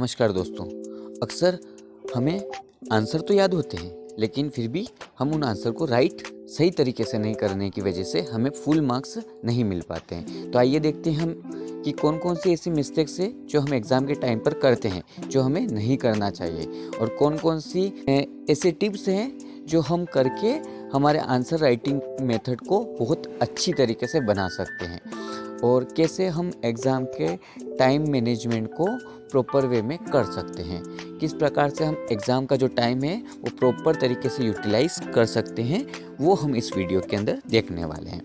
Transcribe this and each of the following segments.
नमस्कार दोस्तों। अक्सर हमें आंसर तो याद होते हैं, लेकिन फिर भी हम उन आंसर को सही तरीके से नहीं करने की वजह से हमें फुल मार्क्स नहीं मिल पाते हैं। तो आइए देखते हैं हम कि कौन कौन सी ऐसी मिस्टेक्स है जो हम एग्ज़ाम के टाइम पर करते हैं, जो हमें नहीं करना चाहिए, और कौन कौन सी ऐसे टिप्स हैं जो हम करके हमारे आंसर राइटिंग मेथड को बहुत अच्छी तरीके से बना सकते हैं, और कैसे हम एग्ज़ाम के टाइम मैनेजमेंट को प्रॉपर वे में कर सकते हैं, किस प्रकार से हम एग्ज़ाम का जो टाइम है वो प्रॉपर तरीके से यूटिलाइज कर सकते हैं, वो हम इस वीडियो के अंदर देखने वाले हैं।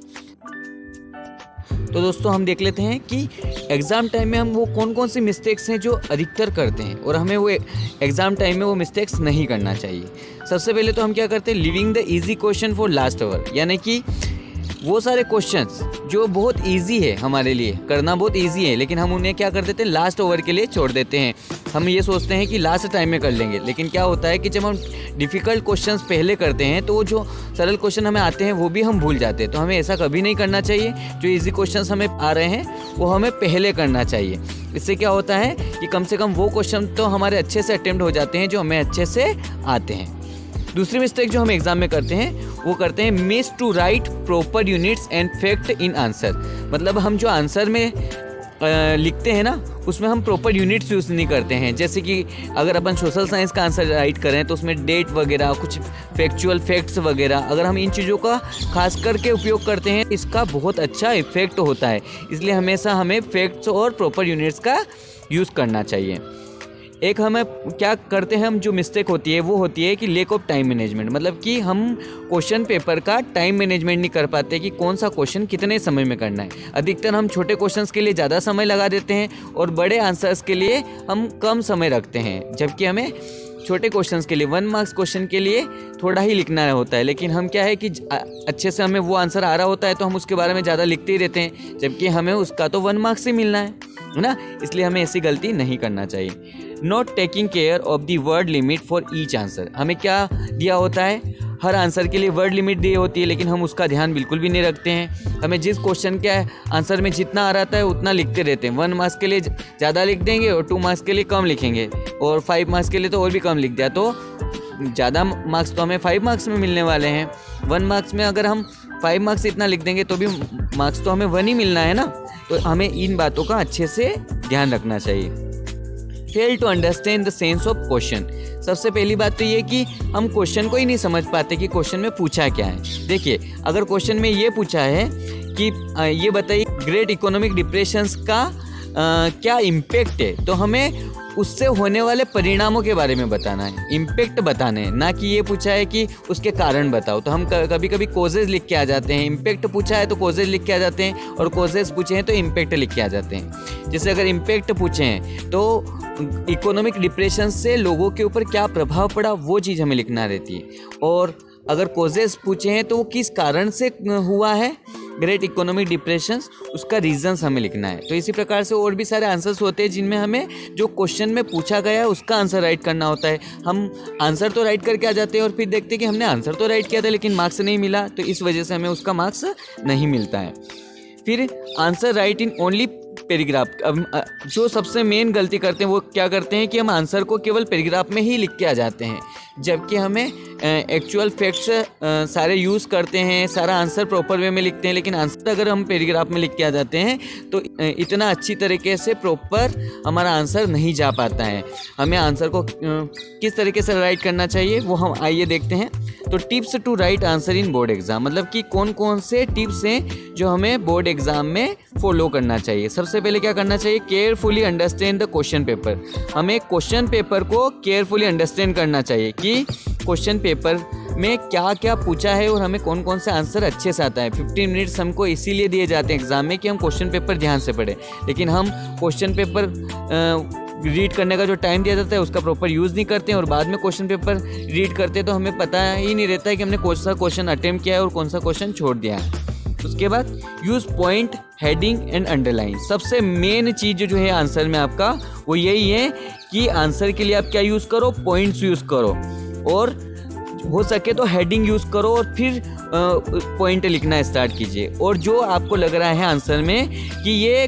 तो दोस्तों हम देख लेते हैं कि एग्ज़ाम टाइम में हम वो कौन कौन सी मिस्टेक्स हैं जो अधिकतर करते हैं और हमें वो एग्ज़ाम टाइम में वो मिस्टेक्स नहीं करना चाहिए। सबसे पहले तो हम क्या करते हैं, living the easy question for last hour, यानी कि वो सारे क्वेश्चंस जो बहुत इजी है हमारे लिए, करना बहुत इजी है, लेकिन हम उन्हें क्या कर देते हैं, लास्ट ओवर के लिए छोड़ देते हैं। हम ये सोचते हैं कि लास्ट टाइम में कर लेंगे, लेकिन क्या होता है कि जब हम डिफ़िकल्ट क्वेश्चंस पहले करते हैं तो वो जो सरल क्वेश्चन हमें आते हैं वो भी हम भूल जाते हैं। तो हमें ऐसा कभी नहीं करना चाहिए। जो इजी क्वेश्चंस हमें आ रहे हैं वो हमें पहले करना चाहिए। इससे क्या होता है कि कम से कम वो क्वेश्चन तो हमारे अच्छे से अटेम्प्ट हो जाते हैं जो हमें अच्छे से आते हैं। दूसरी मिस्टेक जो हम एग्ज़ाम में करते हैं वो करते हैं miss to write proper units and fact in answer. मतलब हम जो आंसर में लिखते हैं ना, उसमें हम प्रॉपर यूनिट्स यूज़ नहीं करते हैं। जैसे कि अगर अपन सोशल साइंस का आंसर राइट करें तो उसमें डेट वगैरह, कुछ फैक्चुअल फैक्ट्स वगैरह, अगर हम इन चीज़ों का खास करके उपयोग करते हैं, इसका बहुत अच्छा इफेक्ट होता है। इसलिए हमेशा हमें फैक्ट्स और प्रॉपर यूनिट्स का यूज़ करना चाहिए। एक हमें क्या करते हैं, हम जो मिस्टेक होती है वो होती है कि लैक ऑफ टाइम मैनेजमेंट। मतलब कि हम क्वेश्चन पेपर का टाइम मैनेजमेंट नहीं कर पाते कि कौन सा क्वेश्चन कितने समय में करना है। अधिकतर हम छोटे क्वेश्चंस के लिए ज़्यादा समय लगा देते हैं और बड़े आंसर्स के लिए हम कम समय रखते हैं, जबकि हमें छोटे क्वेश्चंस के लिए 1 मार्क्स क्वेश्चन के लिए थोड़ा ही लिखना होता है। लेकिन हम क्या है कि अच्छे से हमें वो आंसर आ रहा होता है तो हम उसके बारे में ज़्यादा लिखते ही रहते हैं, जबकि हमें उसका तो 1 मार्क्स ही मिलना है ना। इसलिए हमें ऐसी गलती नहीं करना चाहिए। Not taking care of the word limit for each answer. हमें क्या दिया होता है, हर आंसर के लिए वर्ड लिमिट दी होती है, लेकिन हम उसका ध्यान बिल्कुल भी नहीं रखते हैं। हमें जिस क्वेश्चन के आंसर में जितना आ रहा है उतना लिखते रहते हैं। 1 मार्क्स के लिए ज़्यादा लिख देंगे और 2 मार्क्स के लिए कम लिखेंगे, और 5 मार्क्स के लिए तो और भी कम लिख दिया। तो ज़्यादा मार्क्स तो हमें 5 मार्क्स में मिलने वाले हैं। 1 मार्क्स में अगर हम 5 मार्क्स इतना लिख देंगे तो भी मार्क्स तो हमें 1 ही मिलना है ना। तो हमें इन बातों का अच्छे से ध्यान रखना चाहिए। Fail to understand the sense of question. सबसे पहली बात तो ये कि हम क्वेश्चन को ही नहीं समझ पाते कि क्वेश्चन में पूछा क्या है। देखिए, अगर क्वेश्चन में ये पूछा है कि ये बताइए ग्रेट इकोनॉमिक डिप्रेशंस का क्या इम्पैक्ट है, तो हमें उससे होने वाले परिणामों के बारे में बताना है, इम्पैक्ट बताने हैं, ना कि ये पूछा है कि उसके कारण बताओ। तो हम कभी कभी कोजेज लिख के आ जाते हैं। इम्पैक्ट पूछा है तो कोजेज लिख के आ जाते हैं, और कोजेज पूछे हैं तो इम्पैक्ट लिख के आ जाते हैं। जैसे अगर इम्पैक्ट पूछे हैं तो इकोनॉमिक डिप्रेशन से लोगों के ऊपर क्या प्रभाव पड़ा, वो चीज़ हमें लिखना रहती है। और अगर कोजेस पूछे हैं तो वो किस कारण से हुआ है ग्रेट इकोनॉमिक डिप्रेशंस, उसका रीजंस हमें लिखना है। तो इसी प्रकार से और भी सारे आंसर्स होते हैं जिनमें हमें जो क्वेश्चन में पूछा गया है उसका आंसर राइट करना होता है। हम आंसर तो राइट करके आ जाते हैं और फिर देखते हैं कि हमने आंसर तो राइट किया था लेकिन मार्क्स नहीं मिला, तो इस वजह से हमें उसका मार्क्स नहीं मिलता है। फिर answer right in only paragraph. अब जो सबसे मेन गलती करते हैं वो क्या करते हैं कि हम आंसर को केवल पैराग्राफ में ही लिख के आ जाते हैं, जबकि हमें एक्चुअल फैक्ट्स सारे यूज़ करते हैं, सारा आंसर प्रॉपर वे में लिखते हैं। लेकिन आंसर अगर हम पैराग्राफ में लिख के आ जाते हैं तो इतना अच्छी तरीके से प्रॉपर हमारा आंसर नहीं जा पाता है। हमें आंसर को किस तरीके से राइट करना चाहिए वो हम आइए देखते हैं। तो tips to write answer in board exam, मतलब कि कौन कौन से टिप्स हैं जो हमें बोर्ड एग्जाम में फॉलो करना चाहिए। सबसे पहले क्या करना चाहिए, carefully understand the question paper. हमें क्वेश्चन पेपर को केयरफुली अंडरस्टैंड करना चाहिए कि क्वेश्चन पेपर में क्या क्या पूछा है और हमें कौन कौन से आंसर अच्छे से आता है। 15 मिनट्स हमको इसीलिए दिए जाते हैं एग्जाम में कि हम क्वेश्चन पेपर ध्यान से पढ़ें, लेकिन हम क्वेश्चन पेपर रीड करने का जो टाइम दिया जाता है उसका प्रॉपर यूज़ नहीं करते हैं, और बाद में क्वेश्चन पेपर रीड करते हैं तो हमें पता ही नहीं रहता है कि हमने कौन सा क्वेश्चन अटेम्प्ट किया है और कौन सा क्वेश्चन छोड़ दिया है। उसके बाद use point, heading and underline. सबसे मेन चीज़ जो है आंसर में आपका वो यही है कि आंसर के लिए आप क्या यूज़ करो, पॉइंट्स यूज़ करो, और हो सके तो हेडिंग यूज़ करो और फिर पॉइंट लिखना स्टार्ट कीजिए। और जो आपको लग रहा है आंसर में कि ये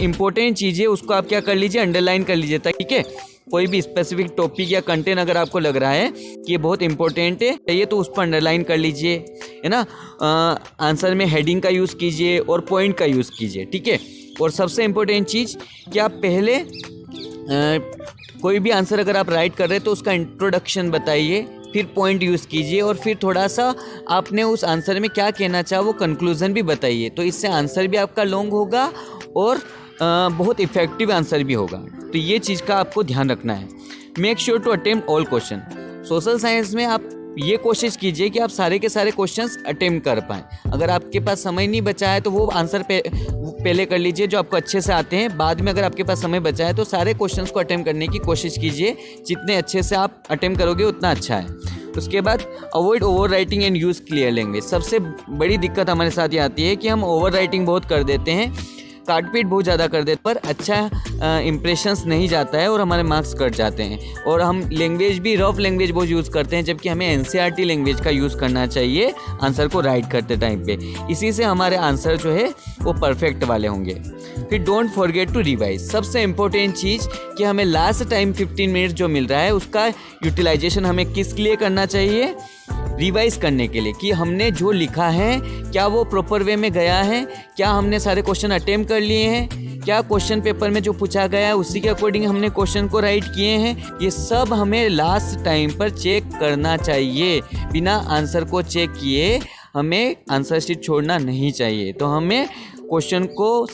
इम्पोर्टेंट चीज़ है उसको आप क्या कर लीजिए, अंडरलाइन कर लीजिए, ठीक है। कोई भी स्पेसिफिक टॉपिक या कंटेंट अगर आपको लग रहा है कि ये बहुत इंपॉर्टेंट है ये, तो उस पर अंडरलाइन कर लीजिए, है ना। आंसर में हेडिंग का यूज़ कीजिए और पॉइंट का यूज़ कीजिए, ठीक है। और सबसे इम्पोर्टेंट चीज़ कि आप पहले कोई भी आंसर अगर आप राइट कर रहे हैं तो उसका इंट्रोडक्शन बताइए, फिर पॉइंट यूज़ कीजिए और फिर थोड़ा सा आपने उस आंसर में क्या कहना चाहा वो कंक्लूजन भी बताइए। तो इससे आंसर भी आपका लॉन्ग होगा और बहुत इफ़ेक्टिव आंसर भी होगा। तो ये चीज़ का आपको ध्यान रखना है। Make sure to attempt all question. Social science में आप ये कोशिश कीजिए कि आप सारे के सारे क्वेश्चंस अटेम्प्ट कर पाएँ। अगर आपके पास समय नहीं बचा है तो वो आंसर पहले कर लीजिए जो आपको अच्छे से आते हैं। बाद में अगर आपके पास समय बचा है तो सारे क्वेश्चंस को अटेम्प्ट करने की कोशिश कीजिए। जितने अच्छे से आप अटेम्प्ट करोगे उतना अच्छा है। उसके बाद avoid over writing and use clear language. सबसे बड़ी दिक्कत हमारे साथ ये आती है कि हम ओवर राइटिंग बहुत कर देते हैं, काटपीट बहुत ज़्यादा कर देते, पर अच्छा इंप्रेशंस नहीं जाता है और हमारे मार्क्स कट जाते हैं। और हम लैंग्वेज भी रफ लैंग्वेज बहुत यूज़ करते हैं, जबकि हमें एनसीईआरटी लैंग्वेज का यूज़ करना चाहिए आंसर को राइट करते टाइम पे। इसी से हमारे आंसर जो है वो परफेक्ट वाले होंगे। फिर डोंट फॉरगेट टू रिवाइज। सबसे इम्पोर्टेंट चीज़ कि हमें लास्ट टाइम 15 मिनट जो मिल रहा है उसका यूटिलाइजेशन हमें किस लिए करना चाहिए, रिवाइज करने के लिए कि हमने जो लिखा है क्या वो प्रॉपर वे में गया है, क्या हमने सारे क्वेश्चन अटेम्प्ट कर लिए हैं, क्या क्वेश्चन पेपर में जो पूछा गया है उसी के अकॉर्डिंग हमने क्वेश्चन को राइट किए हैं। ये सब हमें लास्ट टाइम पर चेक करना चाहिए। बिना आंसर को चेक किए हमें आंसर शीट छोड़ना नहीं चाहिए। तो हमें क्वेश्चन को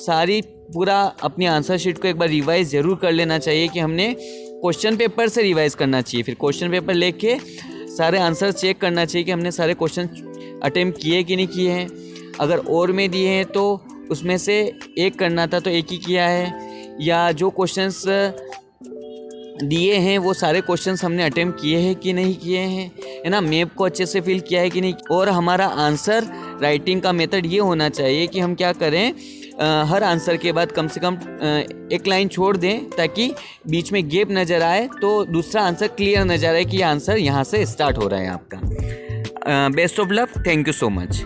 पूरा अपनी आंसर शीट को एक बार रिवाइज ज़रूर कर लेना चाहिए कि हमने क्वेश्चन पेपर से रिवाइज करना चाहिए। फिर क्वेश्चन पेपर लेके सारे आंसर चेक करना चाहिए कि हमने सारे क्वेश्चन अटेम्प्ट किए कि नहीं किए हैं। अगर और में दिए हैं तो उसमें से एक करना था तो एक ही किया है, या जो क्वेश्चंस दिए हैं वो सारे क्वेश्चंस हमने अटेम्प्ट किए हैं कि नहीं किए हैं, है ना। मैप को अच्छे से फिल किया है कि नहीं। और हमारा आंसर राइटिंग का मेथड ये होना चाहिए कि हम क्या करें, हर आंसर के बाद कम से कम एक लाइन छोड़ दें ताकि बीच में गैप नज़र आए, तो दूसरा आंसर क्लियर नज़र आए कि ये आंसर यहाँ से स्टार्ट हो रहा है आपका। Best of luck, thank you so much.